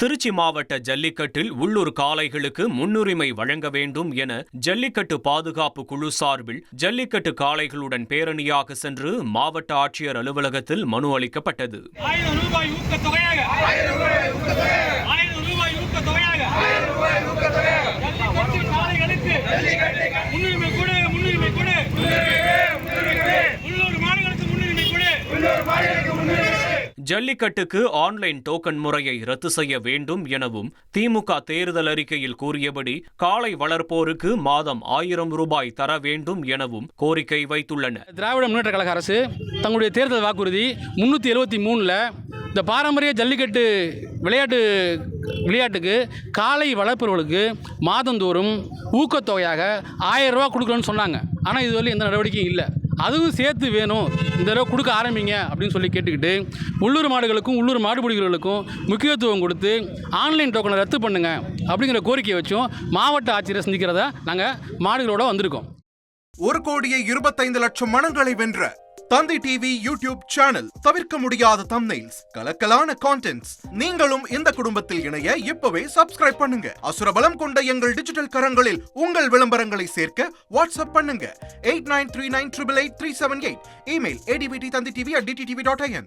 திருச்சி மாவட்ட ஜல்லிக்கட்டில் உள்ளூர் காளைகளுக்கு முன்னுரிமை வழங்க வேண்டும் என ஜல்லிக்கட்டு பாதுகாப்பு குழு சார்பில் ஜல்லிக்கட்டு காளைகளுடன் பேரணியாக சென்று மாவட்ட ஆட்சியர் அலுவலகத்தில் மனு அளிக்கப்பட்டது. ஜல்லிக்கட்டுக்கு ஆன்லைன் டோக்கன் முறையை ரத்து செய்ய வேண்டும் எனவும் திமுக தேர்தல் அறிக்கையில் கூறியபடி காளை வளர்ப்போருக்கு மாதம் 1000 ரூபாய் தர வேண்டும் எனவும் கோரிக்கை வைத்துள்ளனர். திராவிட முன்னேற்ற கழக அரசு தங்களுடைய தேர்தல் வாக்குறுதி 373 இந்த பாரம்பரிய ஜல்லிக்கட்டு விளையாட்டுக்கு காளை வளர்ப்பவர்களுக்கு மாதந்தோறும் ஊக்கத்தொகையாக 1000 ரூபா கொடுக்கணும்னு சொன்னாங்க. ஆனால் இதுவரை எந்த நடவடிக்கையும் இல்லை. அதுவும் சேர்த்து வேணும், இந்த தடவை கொடுக்க ஆரம்பிங்க அப்படின்னு சொல்லி கேட்டுக்கிட்டு உள்ளூர் மாடுகளுக்கும் உள்ளூர் மாடுபிடிகளுக்கும் முக்கியத்துவம் கொடுத்து ஆன்லைன் டோக்கனை ரத்து பண்ணுங்க அப்படிங்கிற கோரிக்கையை வச்சும் மாவட்ட ஆட்சியரை சந்திக்கிறதா நாங்கள் மாடுகளோட வந்திருக்கோம். 1,25,00,000 மனங்களை வென்ற தந்தி டிவி யூடியூப் சேனல். தவிர்க்க முடியாத தம்ப்நெயில்ஸ், கலக்கலான கான்டென்ட்ஸ். நீங்களும் இந்த குடும்பத்தில் இணைய இப்பவே சப்ஸ்கிரைப் பண்ணுங்க. அசுரபலம் கொண்ட எங்கள் டிஜிட்டல் கரங்களில் உங்கள் விளம்பரங்களை சேர்க்க வாட்ஸ்அப் பண்ணுங்க. 8939888378. Email advtthanditv@dttv.in.